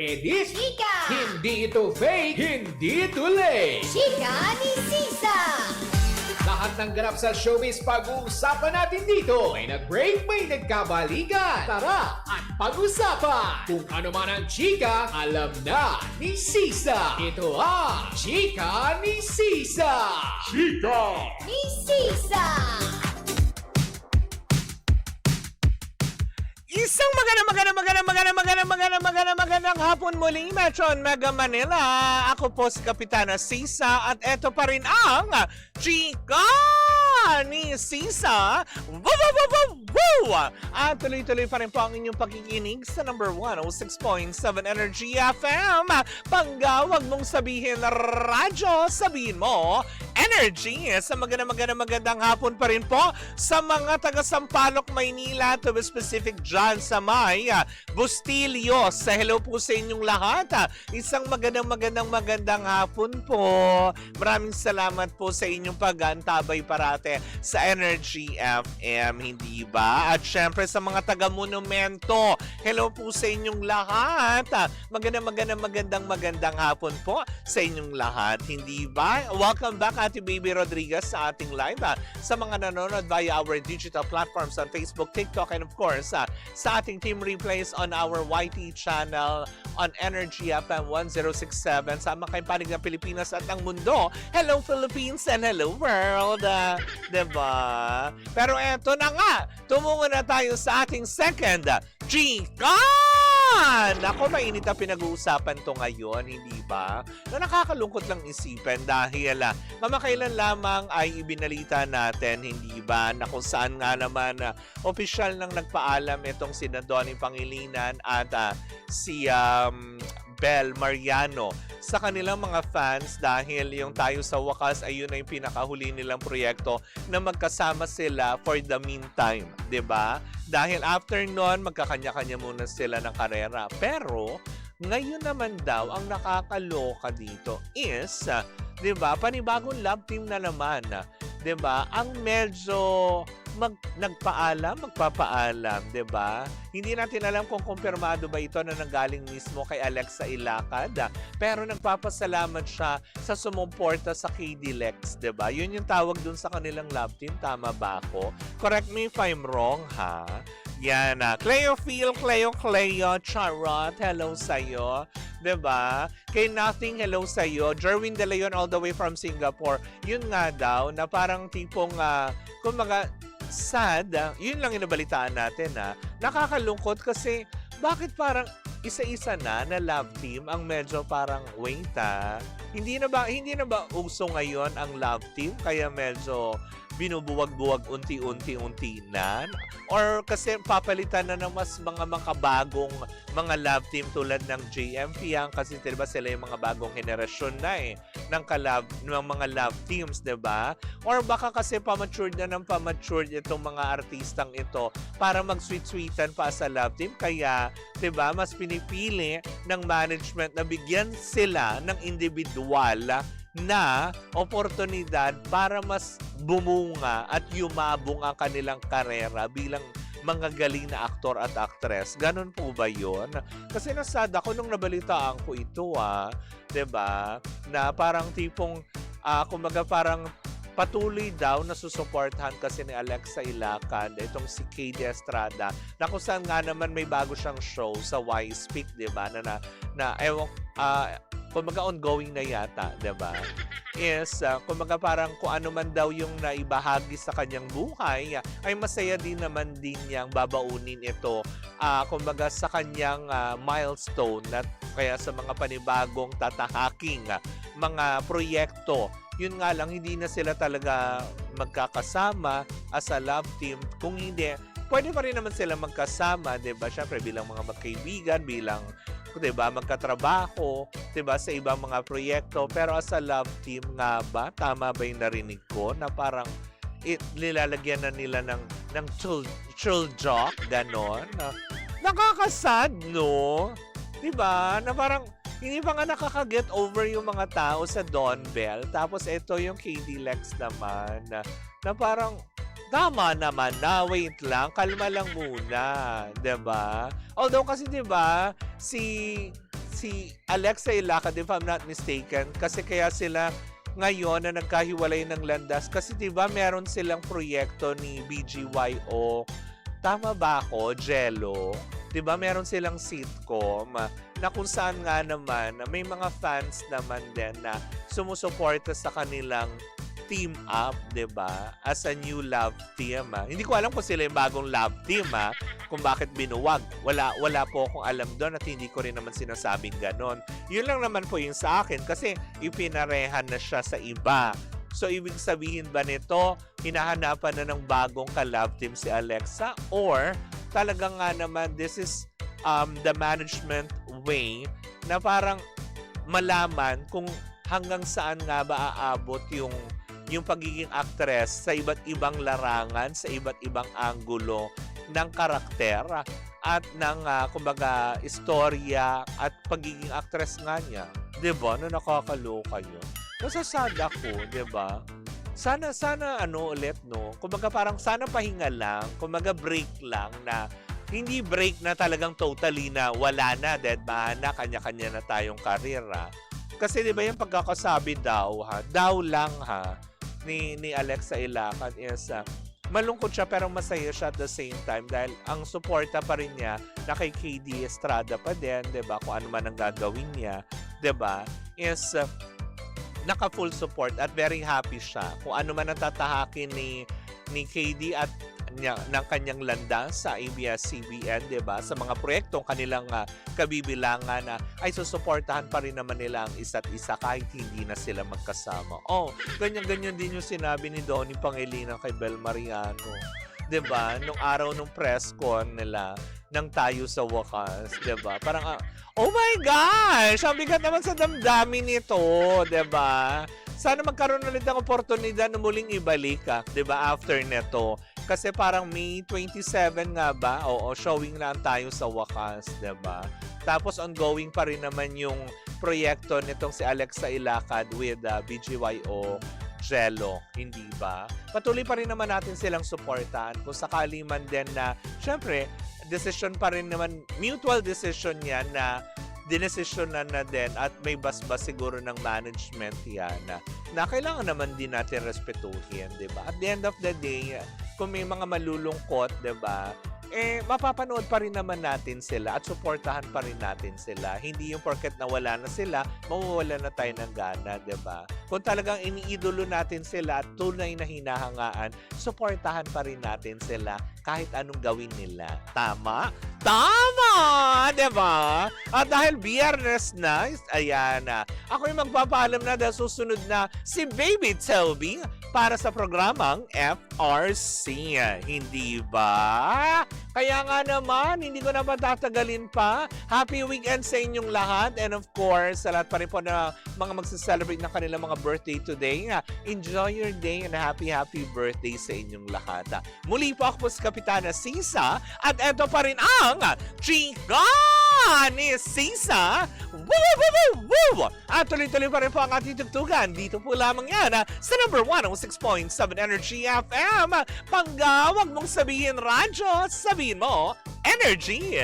edit, Chika! hindi ito fake, hindi ito late. Chika ni Sisa! Lahat ng ganap sa showbiz pag-uusapan natin dito. May nag-break, may nagkabalikan. Tara at pag-usapan. Kung ano man ang chika, alam na ni Sisa. Ito ang Chika ni Sisa. Chika! Ni Sisa! Isang magandang hapon muli, Metro Mega Manila. Ako po si Kapitana Sisa at eto pa rin ang Chika ni Sisa. Woo! At tuloy-tuloy pa rin po ang inyong pakikinig sa number 106.7 Energy FM. Pangga, wag mong sabihin radyo, sabihin mo Energy. Sa magandang hapon pa rin po sa mga taga Sampaloc, Maynila, to be specific dyan sa may Bustilio. Sa hello po sa inyong lahat. Isang magandang hapon po. Maraming salamat po sa inyong pag-antabay parate sa Energy FM, hindi ba? At syempre sa mga taga Monumento, hello po sa inyong lahat. Magandang hapon po sa inyong lahat, hindi ba? Welcome back, Ate Baby Rodriguez, sa ating live. Sa mga nanonood via our digital platforms on Facebook, TikTok, and of course, sa ating team replays on our YT channel on Energy FM 1067 sa mga panig ng Pilipinas at ng mundo. Hello Philippines and hello world. Diba? Pero eto na nga, tumungo na tayo sa ating second Chika! Ako, mainit na pinag-uusapan to ngayon, hindi ba? Na nakakalungkot lang isipin dahil kamakailan lamang ay ibinalita natin, hindi ba, na kung saan nga naman opisyal nang nagpaalam itong si Donnie Pangilinan at si Bel Mariano sa kanilang mga fans dahil yung Tayo sa Wakas ay yun na yung pinakahuli nilang proyekto na magkasama sila for the meantime, 'di ba? Dahil after nun, magkakanya-kanya muna sila ng karera. Pero ngayon naman daw ang nakakaloka dito is, 'di ba, panibagong love team na naman, 'di ba? Ang medyo magpapaalam, 'di ba? Hindi natin alam kung kumpirmado ba ito na nanggaling mismo kay Alexa Ilacad, pero nagpapasalamat siya sa sumuporta sa KD Lex, 'di ba? Yun yung tawag dun sa kanilang love team, tama ba ako? Correct me if I'm wrong, ha? Yan Cleo, Charot, hello sa'yo. 'Di ba? Kay Nothing, hello sa'yo. Jerwin De Leon all the way from Singapore. Yun nga daw, na parang tipong, kumaga, sad, yun lang inabalitaan natin, nakakalungkot kasi bakit parang isa-isa na love team ang medyo parang wait, hindi na ba uso ngayon ang love team kaya medyo binubuwag-buwag unti-unti na, or kasi papalitan na ng mas mga makabagong mga love team tulad ng JMP kasi diba sila yung mga bagong henerasyon na ng mga love teams, diba? Or baka kasi pamatured itong mga artistang ito para mag-sweet-sweetan pa sa love team, kaya diba mas pinipili ng management na bigyan sila ng individual na oportunidad para mas bumunga at yumabong ang kanilang karera bilang mga galing na aktor at aktres. Ganon po ba yun? Kasi nasad ako nung nabalitaan ko ito, 'di ba? Na parang tipong kumbaga parang patuloy daw na susuportahan kasi ni Alexa Ilacad itong si KD Estrada, na kung saan nga naman may bago siyang show sa Y Speak, 'di ba? Na ewan, kumbaga ongoing na yata, 'di ba? Is kumbaga parang kung ano man daw yung naibahagi sa kanyang buhay, ay masaya din naman din niyang babaunin ito kumbaga sa kanyang milestone, at kaya sa mga panibagong tatahaking mga proyekto. Yun nga lang, hindi na sila talaga magkakasama as a love team. Kung hindi, pwede pa rin naman sila magkasama, 'di ba? Syempre bilang mga magkaibigan, bilang 'di ba, magkatrabaho, 'di ba, sa ibang mga proyekto. Pero as a love team nga ba, tama ba yung narinig ko na parang nilalagyan na nila ng chul-jock, ganon? Nakakasad, no? 'Di ba? Na parang hindi pa nga nakaka-get over yung mga tao sa Don Bell. Tapos ito yung KD Lex naman na parang tama naman na, wait lang, kalma lang muna, 'di ba? Although kasi 'di ba, si si Alexa Ilacad, if I'm not mistaken, kasi kaya sila ngayon na nagkahiwalay ng landas kasi 'di ba meron silang proyekto ni BGYO. Tama ba ako, Jello? 'Di ba meron silang sitcom na kung saan nga naman may mga fans naman din na sumusuporta sa kanilang team up, 'di ba? As a new love team. Hindi ko alam kung sila yung bagong love team, kung bakit binuwag. Wala po akong alam doon at hindi ko rin naman sinasabing ganon. Yun lang naman po yung sa akin kasi ipinarehan na siya sa iba. So, ibig sabihin ba nito, hinahanapan na ng bagong ka-love team si Alexa? Or, talagang nga naman, this is the management way na parang malaman kung hanggang saan nga ba aabot yung pagiging actress sa iba't ibang larangan, sa iba't ibang anggulo ng karakter at ng kumbaga istorya at pagiging actress nga niya. 'Di ba? Na nakakaloka yun. Nasasad ako, 'di ba? Sana ulit no. Kumbaga parang sana pahinga lang, kumbaga break lang na hindi break na talagang totally na wala na, dead man na, kanya-kanya na tayong karera. Kasi 'di ba yung pagkakasabi daw lang ni Alexa Ilacad is malungkot siya pero masaya siya at the same time dahil ang suporta pa rin niya na kay KD Estrada pa din, 'di ba? Kung ano man ang gagawin niya, 'di ba? Is naka full support at very happy siya kung ano man ang tatahakin ni KD at ng kanyang landas sa ABS-CBN, 'di ba? Sa mga proyektong kanilang kabibilangan na ay susuportahan pa rin naman nila ang isa't isa kahit hindi na sila magkasama. Oh, ganyan-ganyan din yung sinabi ni Donnie Pangilinan kay Bel Mariano. 'Di ba? Nung araw nung press con nila ng Tayo sa Wakas, 'di ba? Parang oh my gosh, ang bigat naman sa damdamin nito, 'di ba? Sana magkaroon ulit ng oportunidad na muling ibalik 'di ba, after neto. Kasi parang May 27 nga ba? Oo, showing na Tayo sa Wakas, 'di ba? Tapos ongoing pa rin naman yung proyekto nitong si Alexa Ilacad with BGYO Jello, hindi ba? Patuloy pa rin naman natin silang suportahan kung sakali man din na, syempre, decision pa rin naman, mutual decision yan na dinesisyonan na din at may basbas siguro ng management yan na kailangan naman din natin respetuhin, di ba? At the end of the day, kung may mga malulungkot, di ba? Mapapanood pa rin naman natin sila at suportahan pa rin natin sila. Hindi yung porket na wala na sila, mawawala na tayo ng gana, di ba? Kung talagang iniidolo natin sila at tunay na hinahangaan, suportahan pa rin natin sila kahit anong gawin nila. Tama? Tama! Di ba? At dahil Biyernes na, ayan na. Ako yung magpapaalam na dahil susunod na si Baby Toby para sa programang FRC. Hindi ba? Kaya nga naman, hindi ko na patatagalin pa. Happy weekend sa inyong lahat. And of course, sa lahat pa rin po na mga magsa-celebrate ng kanilang mga birthday today. Enjoy your day and happy birthday sa inyong lahat. Muli po ako po si Kapitana Sisa at eto pa rin ang Chika ni Sisa. Woo, woo, woo, woo! At tuloy-tuloy pa rin po ang ating tugtugan. Dito po lamang yan sa number 106.7 Energy FM. Panggawag mong sabihin radyo, sabihin mo Energy!